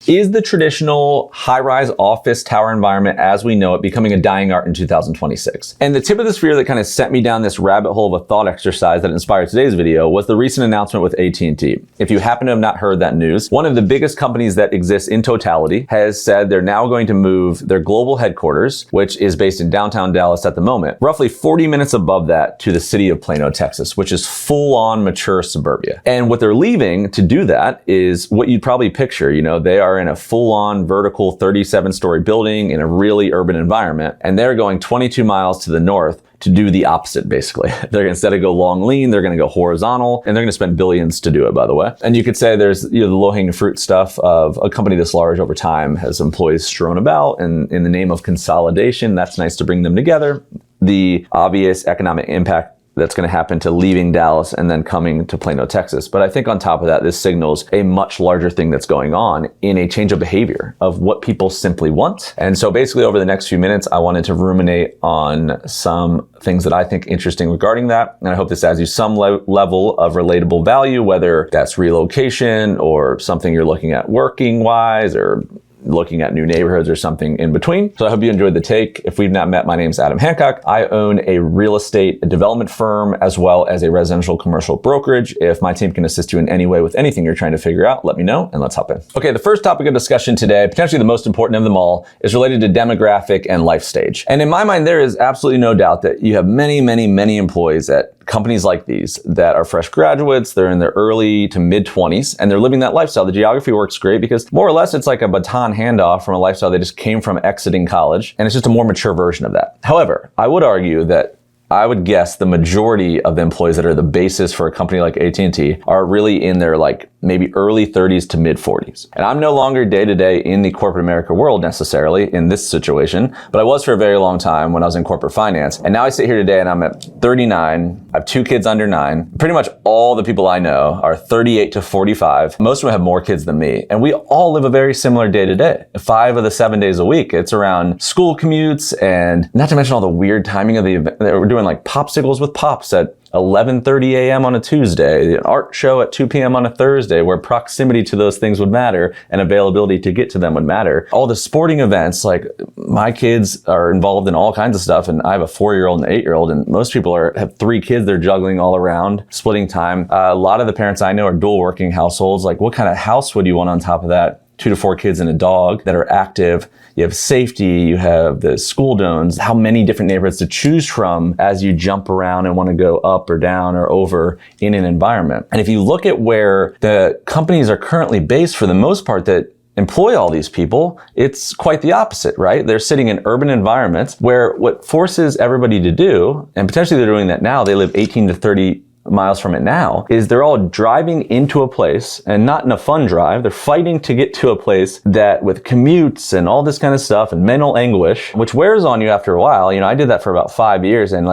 Is the traditional high-rise office tower environment as we know it becoming a dying art in 2026? And the tip of the spear that kind of sent me down this rabbit hole of a thought exercise that inspired today's video was the recent announcement with AT&T. If you happen to have not heard that news, one of the biggest companies that exists in totality has said they're now going to move their global headquarters, which is based in downtown Dallas at the moment, roughly 40 minutes above that to the city of Plano, Texas, which is full-on mature suburbia. And what they're leaving to do that is what you'd probably picture. You know, they are in a full-on vertical 37-story building in a really urban environment, and they're going 22 miles to the north to do the opposite, basically. They're instead of go long lean, they're gonna go horizontal, and they're gonna spend billions to do it, by the way. And you could say there's, you know, the low-hanging fruit stuff of a company this large over time has employees strewn about, and in the name of consolidation, that's nice to bring them together. The obvious economic impact that's going to happen to leaving Dallas and then coming to Plano, Texas. But I think on top of that, this signals a much larger thing that's going on in a change of behavior of what people simply want. And so basically over the next few minutes, I wanted to ruminate on some things that I think interesting regarding that. And I hope this adds you some level of relatable value, whether that's relocation or something you're looking at working wise or looking at new neighborhoods or something in between. So I hope you enjoyed the take. If we've not met, my name's Adam Hancock. I own a real estate development firm as well as a residential commercial brokerage. If my team can assist you in any way with anything you're trying to figure out, let me know and let's hop in. Okay, the first topic of discussion today, potentially the most important of them all, is related to demographic and life stage. And in my mind, there is absolutely no doubt that you have many, many, many employees at companies like these that are fresh graduates, they're in their early to mid 20s, and they're living that lifestyle. The geography works great because more or less it's like a baton handoff from a lifestyle they just came from exiting college, and it's just a more mature version of that. However, I would argue that I would guess the majority of the employees that are the basis for a company like AT&T are really in their like maybe early 30s to mid 40s. And I'm no longer day to day in the corporate America world necessarily in this situation, but I was for a very long time when I was in corporate finance. And now I sit here today and I'm at 39. I have 2 kids under 9. Pretty much all the people I know are 38 to 45. Most of them have more kids than me. And we all live a very similar day to day. 5 of the 7 days a week, it's around school commutes and not to mention all the weird timing of the event. We're doing like popsicles with pops at 11:30 a.m. on a Tuesday, an art show at 2 p.m. on a Thursday where proximity to those things would matter and availability to get to them would matter. All the sporting events, like my kids are involved in all kinds of stuff and I have a 4-year-old and 8-year-old and most people have 3 kids they're juggling all around, splitting time. A lot of the parents I know are dual working households. Like what kind of house would you want on top of that? 2 to 4 kids and a dog that are active. You have safety, you have the school zones, how many different neighborhoods to choose from as you jump around and want to go up or down or over in an environment. And if you look at where the companies are currently based for the most part that employ all these people, it's quite the opposite, right? They're sitting in urban environments where what forces everybody to do, and potentially they're doing that now, they live 18 to 30 miles from it now, is they're all driving into a place and not in a fun drive. They're fighting to get to a place that with commutes and all this kind of stuff and mental anguish, which wears on you after a while. You know, I did that for about 5 years and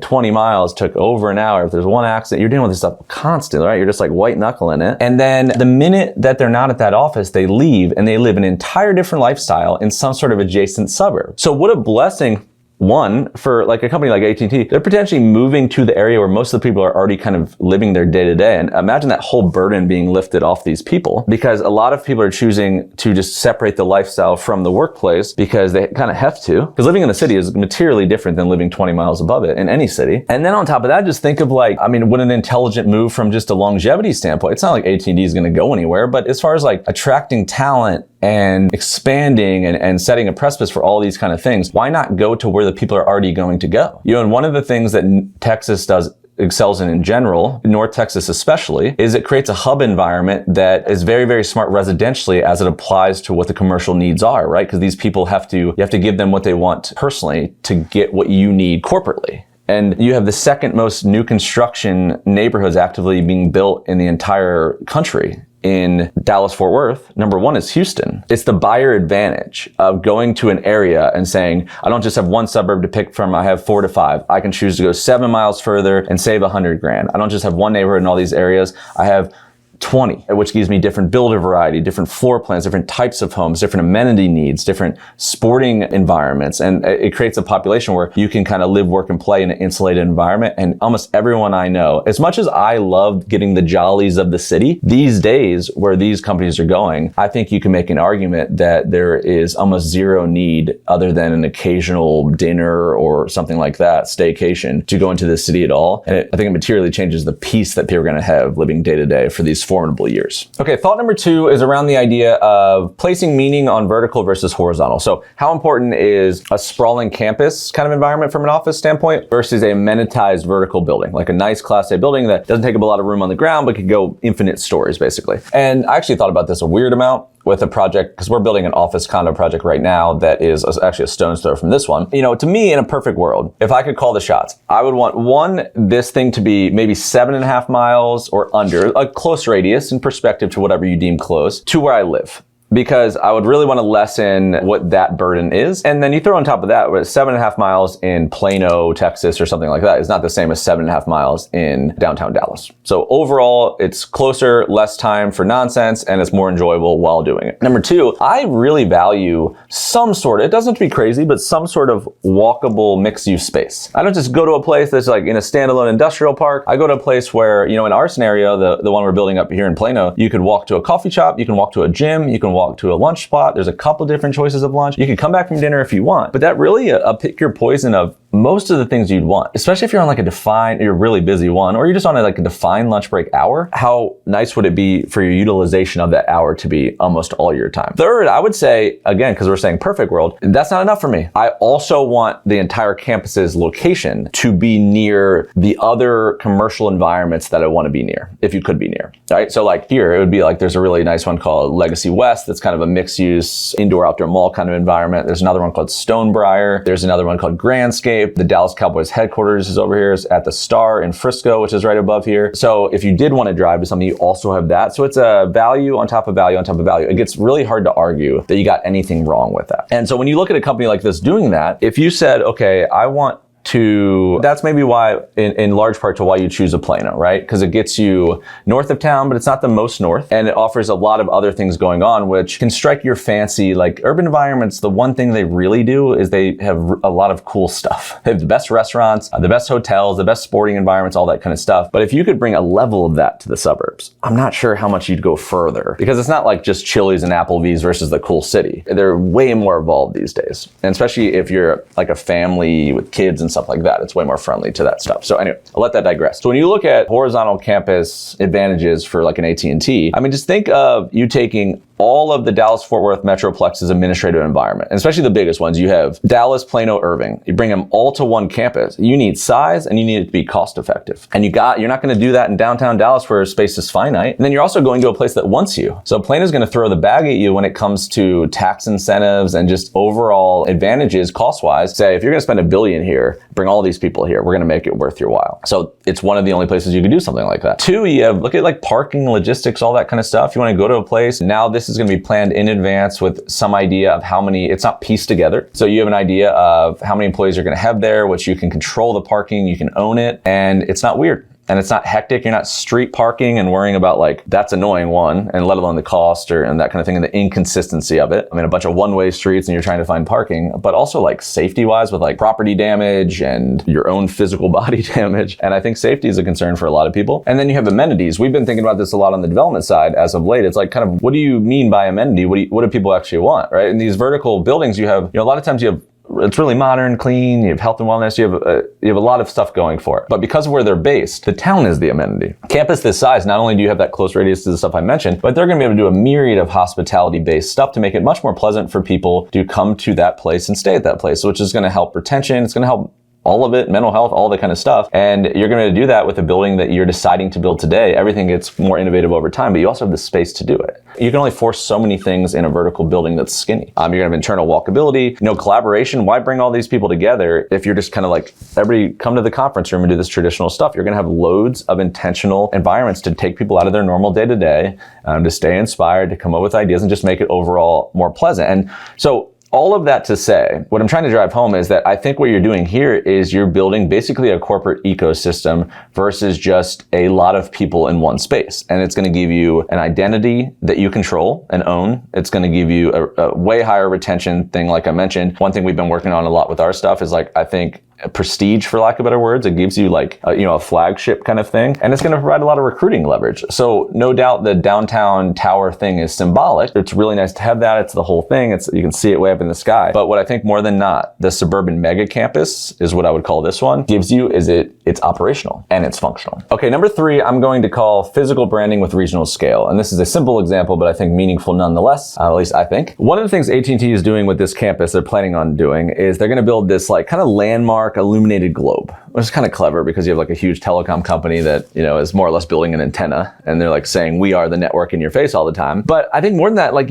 20 miles took over an hour. If there's one accident, you're dealing with this stuff constantly, right? You're just like white knuckling it. And then the minute that they're not at that office, they leave and they live an entire different lifestyle in some sort of adjacent suburb. So what a blessing. One, for like a company like AT&T, they're potentially moving to the area where most of the people are already kind of living their day to day. And imagine that whole burden being lifted off these people because a lot of people are choosing to just separate the lifestyle from the workplace because they kind of have to. Because living in the city is materially different than living 20 miles above it in any city. And then on top of that, just think of what an intelligent move from just a longevity standpoint. It's not like AT&T is going to go anywhere, but as far as like attracting talent and expanding and setting a precipice for all these kind of things, why not go to where the people are already going to go? You know, and one of the things that Texas excels in general, North Texas especially, is it creates a hub environment that is very, very smart residentially as it applies to what the commercial needs are, right? Because these people you have to give them what they want personally to get what you need corporately. And you have the second most new construction neighborhoods actively being built in the entire country. In Dallas-Fort Worth, number 1 is Houston. It's the buyer advantage of going to an area and saying, I don't just have one suburb to pick from, I have 4 to 5. I can choose to go 7 miles further and save $100,000. I don't just have one neighborhood in all these areas. I have 20, which gives me different builder variety, different floor plans, different types of homes, different amenity needs, different sporting environments. And it creates a population where you can kind of live, work, and play in an insulated environment. And almost everyone I know, as much as I loved getting the jollies of the city, these days where these companies are going, I think you can make an argument that there is almost zero need other than an occasional dinner or something like that, staycation, to go into the city at all. And I think it materially changes the peace that people are going to have living day to day for these formidable years. Okay, thought number 2 is around the idea of placing meaning on vertical versus horizontal. So how important is a sprawling campus kind of environment from an office standpoint versus a amenitized vertical building, like a nice Class A building that doesn't take up a lot of room on the ground, but could go infinite stories basically. And I actually thought about this a weird amount with a project, because we're building an office condo project right now that is actually a stone's throw from this one. You know, to me, in a perfect world, if I could call the shots, I would want this thing to be maybe 7.5 miles or under, a close radius in perspective to whatever you deem close, to where I live. Because I would really want to lessen what that burden is. And then you throw on top of that, 7.5 miles in Plano, Texas, or something like that is not the same as 7.5 miles in downtown Dallas. So overall, it's closer, less time for nonsense, and it's more enjoyable while doing it. Number 2, I really value some sort of, it doesn't have to be crazy, but some sort of walkable mixed-use space. I don't just go to a place that's like in a standalone industrial park. I go to a place where, you know, in our scenario, the one we're building up here in Plano, you could walk to a coffee shop, you can walk to a gym, you can walk to a lunch spot. There's a couple different choices of lunch. You can come back from dinner if you want, but that really pick your poison of most of the things you'd want, especially if you're on like a defined, you're a really busy one, or you're just on a defined lunch break hour. How nice would it be for your utilization of that hour to be almost all your time? Third, I would say, again, because we're saying perfect world, that's not enough for me. I also want the entire campus's location to be near the other commercial environments that I want to be near, if you could be near, right? So like here, it would be like, there's a really nice one called Legacy West that's kind of a mixed use indoor-outdoor mall kind of environment. There's another one called Stonebriar. There's another one called Grandscape. The Dallas Cowboys headquarters is over here. It's at the Star in Frisco, which is right above here. So if you did want to drive to something, you also have that. So it's a value on top of value on top of value. It gets really hard to argue that you got anything wrong with that. And so when you look at a company like this doing that, if you said, okay, I want to, that's maybe why, in large part to why you choose a Plano, right? Because it gets you north of town, but it's not the most north. And it offers a lot of other things going on, which can strike your fancy. Like urban environments, the one thing they really do is they have a lot of cool stuff. They have the best restaurants, the best hotels, the best sporting environments, all that kind of stuff. But if you could bring a level of that to the suburbs, I'm not sure how much you'd go further, because it's not like just Chili's and Applebee's versus the cool city. They're way more evolved these days. And especially if you're like a family with kids and stuff like that, it's way more friendly to that stuff. So anyway, I'll let that digress. So when you look at horizontal campus advantages for like an AT&T, I mean, just think of you taking all of the Dallas-Fort Worth Metroplex's administrative environment, and especially the biggest ones. You have Dallas, Plano, Irving. You bring them all to one campus. You need size and you need it to be cost effective. And you're not going to do that in downtown Dallas where space is finite. And then you're also going to a place that wants you. So Plano's going to throw the bag at you when it comes to tax incentives and just overall advantages cost-wise. Say, if you're going to spend $1 billion here, bring all these people here. We're going to make it worth your while. So it's one of the only places you can do something like that. 2, you have, look at like parking, logistics, all that kind of stuff. You want to go to a place, now this is going to be planned in advance with some idea of how many, it's not pieced together. So you have an idea of how many employees you're going to have there, which you can control the parking, you can own it, and it's not weird. And it's not hectic. You're not street parking and worrying about like, that's annoying one, and let alone the cost and that kind of thing and the inconsistency of it. I mean, a bunch of one-way streets and you're trying to find parking, but also like safety-wise with like property damage and your own physical body damage. And I think safety is a concern for a lot of people. And then you have amenities. We've been thinking about this a lot on the development side as of late. It's like kind of, what do you mean by amenity? What do people actually want, right? In these vertical buildings, you have, a lot of times you have, it's really modern, clean, you have health and wellness, you have a lot of stuff going for it. But because of where they're based, the town is the amenity. Campus this size, not only do you have that close radius to the stuff I mentioned, but they're going to be able to do a myriad of hospitality-based stuff to make it much more pleasant for people to come to that place and stay at that place, which is going to help retention. It's going to help all of it, mental health, all that kind of stuff. And you're going to do that with a building that you're deciding to build today. Everything gets more innovative over time, but you also have the space to do it. You can only force so many things in a vertical building that's skinny. You're going to have internal walkability, collaboration. Why bring all these people together if you're just kind of like, everybody come to the conference room and do this traditional stuff? You're going to have loads of intentional environments to take people out of their normal day-to-day, to stay inspired, to come up with ideas and just make it overall more pleasant. And so all of that to say, what I'm trying to drive home is that I think what you're doing here is you're building basically a corporate ecosystem versus just a lot of people in one space. And it's going to give you an identity that you control and own. It's going to give you a way higher retention thing. Like I mentioned, one thing we've been working on a lot with our stuff is like, I think prestige, for lack of better words. It gives you like a flagship kind of thing, and it's going to provide a lot of recruiting leverage. So no doubt the downtown tower thing is symbolic. It's really nice to have that. It's the whole thing. You can see it way up in the sky. But what I think more than not, the suburban mega campus is what I would call this one, gives you is it's operational and it's functional. Okay, number 3, I'm going to call physical branding with regional scale. And this is a simple example, but I think meaningful nonetheless, at least I think. One of the things AT&T is doing with this campus, they're planning on doing, is they're going to build this like kind of landmark illuminated globe, which is kind of clever because you have like a huge telecom company that, is more or less building an antenna, and they're like saying, we are the network in your face all the time. But I think more than that, like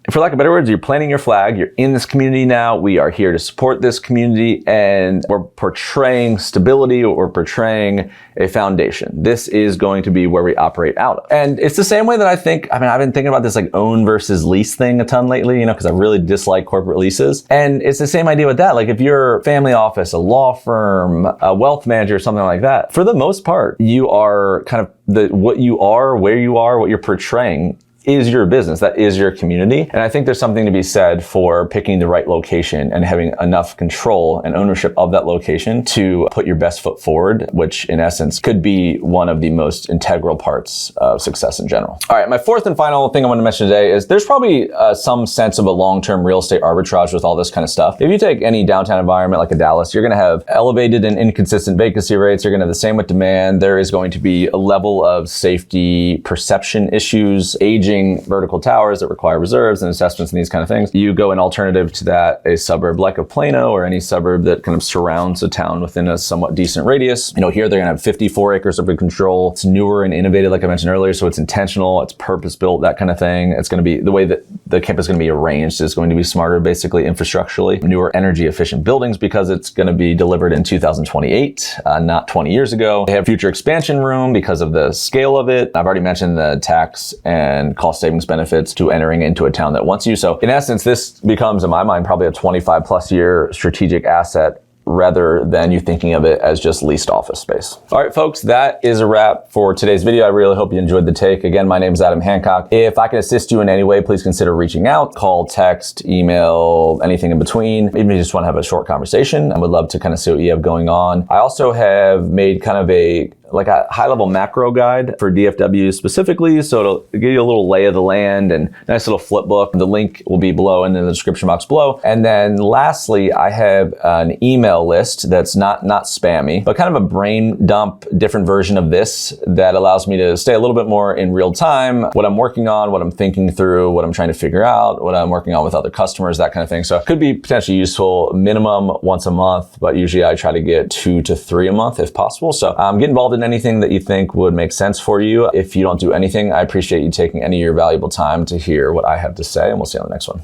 for lack of better words, you're planting your flag, you're in this community now, we are here to support this community, and we're portraying stability, we're portraying a foundation. This is going to be where we operate out of. And it's the same way that I've been thinking about this like own versus lease thing a ton lately, because I really dislike corporate leases. And it's the same idea with that. Like if you're a family office, a law firm, a wealth manager, something like that, for the most part, you are kind of what you are, where you are, what you're portraying is your business. That is your community. And I think there's something to be said for picking the right location and having enough control and ownership of that location to put your best foot forward, which in essence could be one of the most integral parts of success in general. All right, my 4th and final thing I want to mention today is there's probably some sense of a long-term real estate arbitrage with all this kind of stuff. If you take any downtown environment like a Dallas, you're going to have elevated and inconsistent vacancy rates. You're going to have the same with demand. There is going to be a level of safety perception issues, aging vertical towers that require reserves and assessments and these kind of things. You go an alternative to that, a suburb like a Plano or any suburb that kind of surrounds a town within a somewhat decent radius. Here they're gonna have 54 acres of control. It's newer and innovative, like I mentioned earlier, so it's intentional, it's purpose-built, that kind of thing. It's gonna be, the way that the campus is gonna be arranged is going to be smarter, basically infrastructurally. Newer energy-efficient buildings because it's gonna be delivered in 2028, not 20 years ago. They have future expansion room because of the scale of it. I've already mentioned the tax and cost savings benefits to entering into a town that wants you. So in essence, this becomes, in my mind, probably a 25 plus year strategic asset rather than you thinking of it as just leased office space. All right, folks, that is a wrap for today's video. I really hope you enjoyed the take. Again, my name is Adam Hancock. If I can assist you in any way, please consider reaching out, call, text, email, anything in between. Maybe you just want to have a short conversation. I would love to kind of see what you have going on. I also have made kind of a high-level macro guide for DFW specifically, so it'll give you a little lay of the land and nice little flip book. The link will be below in the description box below. And then lastly, I have an email list that's not spammy, but kind of a brain dump, different version of this that allows me to stay a little bit more in real time, what I'm working on, what I'm thinking through, what I'm trying to figure out, what I'm working on with other customers, that kind of thing. So it could be potentially useful, minimum once a month, but usually I try to get 2 to 3 a month if possible. So get involved in anything that you think would make sense for you. If you don't do anything, I appreciate you taking any of your valuable time to hear what I have to say, and we'll see you on the next one.